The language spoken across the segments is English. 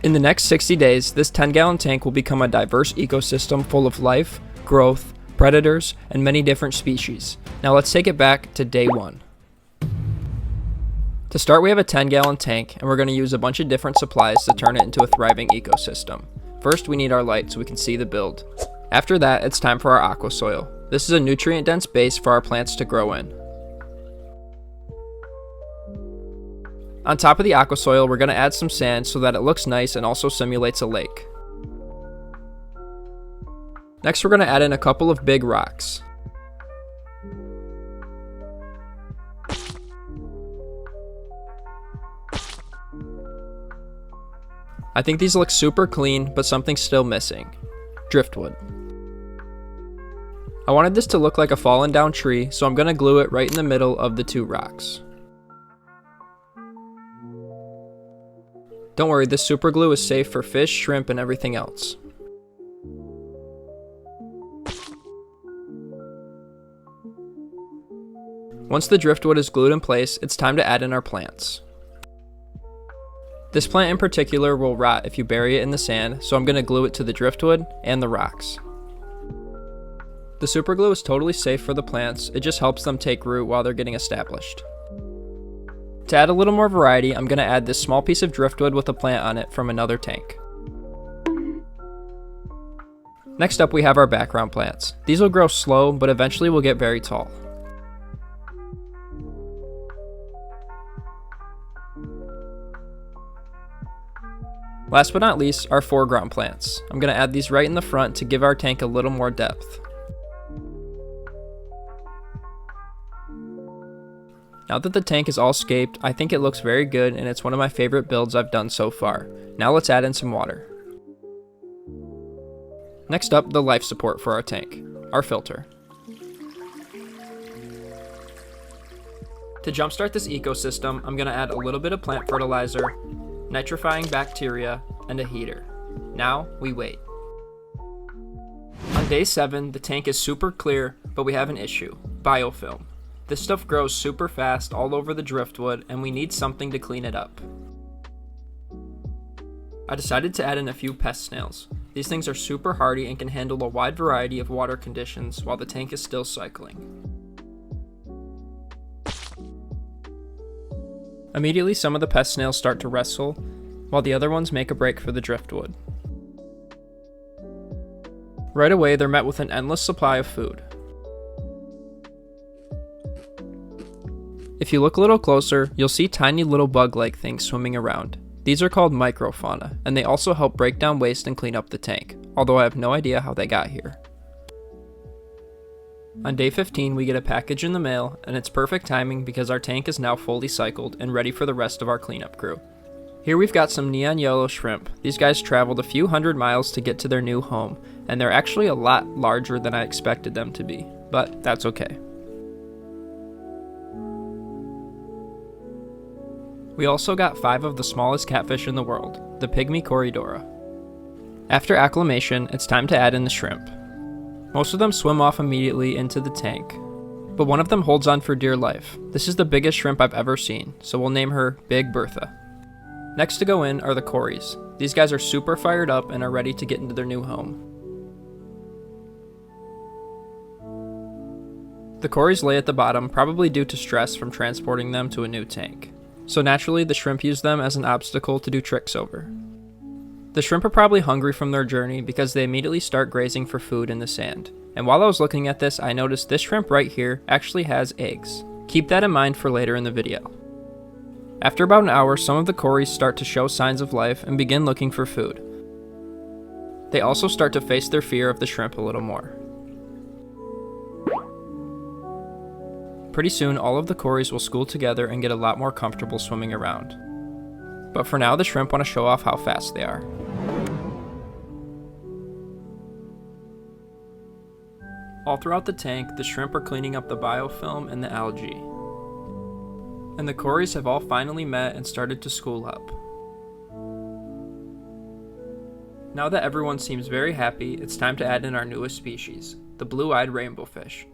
In the next 60 days, this 10-gallon tank will become a diverse ecosystem full of life, growth, predators, and many different species. Now let's take it back to day 1. To start, we have a 10-gallon tank, and we're going to use a bunch of different supplies to turn it into a thriving ecosystem. First, we need our light so we can see the build. After that, it's time for our aqua soil. This is a nutrient-dense base for our plants to grow in. On top of the aqua soil, we're going to add some sand so that it looks nice and also simulates a lake. Next, we're going to add in a couple of big rocks. I think these look super clean, but something's still missing. Driftwood. I wanted this to look like a fallen down tree, so I'm going to glue it right in the middle of the 2 rocks. Don't worry, this super glue is safe for fish, shrimp, and everything else. Once the driftwood is glued in place, it's time to add in our plants. This plant in particular will rot if you bury it in the sand, so I'm going to glue it to the driftwood and the rocks. The super glue is totally safe for the plants, it just helps them take root while they're getting established. To add a little more variety, I'm going to add this small piece of driftwood with a plant on it from another tank. Next up, we have our background plants. These will grow slow, but eventually will get very tall. Last but not least, our foreground plants. I'm going to add these right in the front to give our tank a little more depth. Now that the tank is all scaped, I think it looks very good and it's one of my favorite builds I've done so far. Now let's add in some water. Next up, the life support for our tank, our filter. To jumpstart this ecosystem, I'm going to add a little bit of plant fertilizer, nitrifying bacteria, and a heater. Now, we wait. On day 7, the tank is super clear, but we have an issue, biofilm. This stuff grows super fast all over the driftwood, and we need something to clean it up. I decided to add in a few pest snails. These things are super hardy and can handle a wide variety of water conditions while the tank is still cycling. Immediately, some of the pest snails start to wrestle, while the other ones make a break for the driftwood. Right away, they're met with an endless supply of food. If you look a little closer, you'll see tiny little bug-like things swimming around. These are called microfauna, and they also help break down waste and clean up the tank, although I have no idea how they got here. On day 15, we get a package in the mail, and it's perfect timing because our tank is now fully cycled and ready for the rest of our cleanup crew. Here we've got some neon yellow shrimp. These guys traveled a few hundred miles to get to their new home, and they're actually a lot larger than I expected them to be, but that's okay. We also got 5 of the smallest catfish in the world, the pygmy Corydoras. After acclimation, it's time to add in the shrimp. Most of them swim off immediately into the tank, but one of them holds on for dear life. This is the biggest shrimp I've ever seen, so we'll name her Big Bertha. Next to go in are the Corys. These guys are super fired up and are ready to get into their new home. The Corys lay at the bottom, probably due to stress from transporting them to a new tank. So naturally, the shrimp use them as an obstacle to do tricks over. The shrimp are probably hungry from their journey because they immediately start grazing for food in the sand. And while I was looking at this, I noticed this shrimp right here actually has eggs. Keep that in mind for later in the video. After about an hour, some of the Corys start to show signs of life and begin looking for food. They also start to face their fear of the shrimp a little more. Pretty soon, all of the Corys will school together and get a lot more comfortable swimming around. But for now, the shrimp want to show off how fast they are. All throughout the tank, the shrimp are cleaning up the biofilm and the algae. And the Corys have all finally met and started to school up. Now that everyone seems very happy, it's time to add in our newest species, the blue-eyed rainbow fish.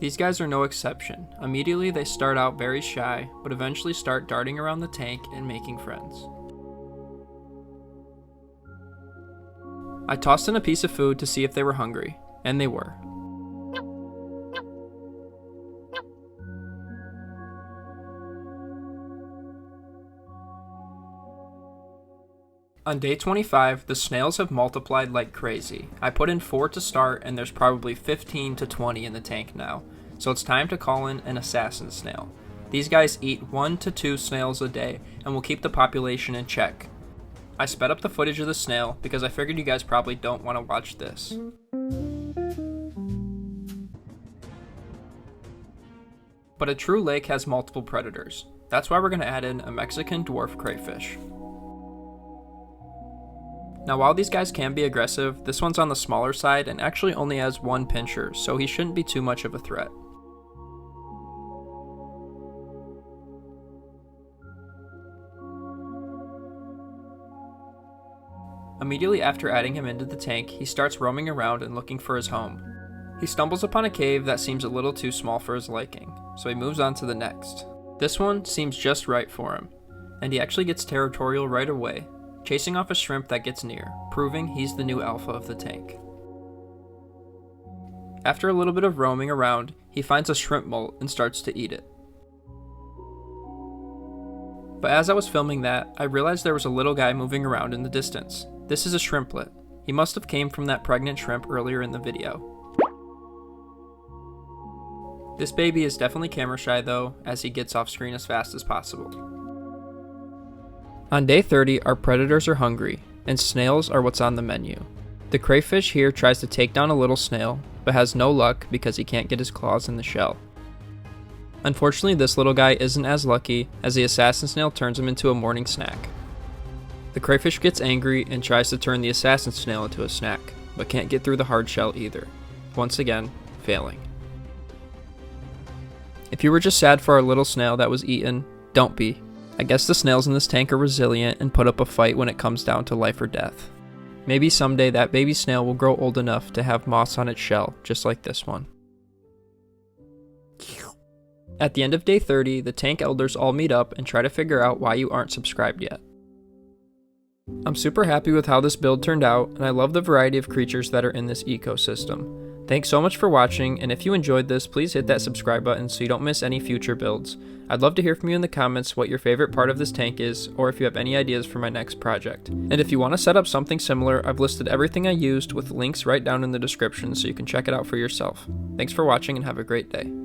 These guys are no exception. Immediately they start out very shy, but eventually start darting around the tank and making friends. I tossed in a piece of food to see if they were hungry, and they were. On day 25, the snails have multiplied like crazy. I put in 4 to start, and there's probably 15 to 20 in the tank now, so it's time to call in an assassin snail. These guys eat 1 to 2 snails a day, and will keep the population in check. I sped up the footage of the snail, because I figured you guys probably don't want to watch this. But a true lake has multiple predators. That's why we're going to add in a Mexican dwarf crayfish. Now while these guys can be aggressive, this one's on the smaller side and actually only has 1 pincher, so he shouldn't be too much of a threat. Immediately after adding him into the tank, he starts roaming around and looking for his home. He stumbles upon a cave that seems a little too small for his liking, so he moves on to the next. This one seems just right for him, and he actually gets territorial right away, chasing off a shrimp that gets near, proving he's the new alpha of the tank. After a little bit of roaming around, he finds a shrimp molt and starts to eat it. But as I was filming that, I realized there was a little guy moving around in the distance. This is a shrimplet. He must have came from that pregnant shrimp earlier in the video. This baby is definitely camera shy though, as he gets off screen as fast as possible. On day 30, our predators are hungry, and snails are what's on the menu. The crayfish here tries to take down a little snail, but has no luck because he can't get his claws in the shell. Unfortunately, this little guy isn't as lucky, as the assassin snail turns him into a morning snack. The crayfish gets angry and tries to turn the assassin snail into a snack, but can't get through the hard shell either. Once again, failing. If you were just sad for our little snail that was eaten, don't be. I guess the snails in this tank are resilient and put up a fight when it comes down to life or death. Maybe someday that baby snail will grow old enough to have moss on its shell, just like this one. At the end of day 30, the tank elders all meet up and try to figure out why you aren't subscribed yet. I'm super happy with how this build turned out, and I love the variety of creatures that are in this ecosystem. Thanks so much for watching, and if you enjoyed this, please hit that subscribe button so you don't miss any future builds. I'd love to hear from you in the comments what your favorite part of this tank is, or if you have any ideas for my next project. And if you want to set up something similar, I've listed everything I used with links right down in the description so you can check it out for yourself. Thanks for watching and have a great day.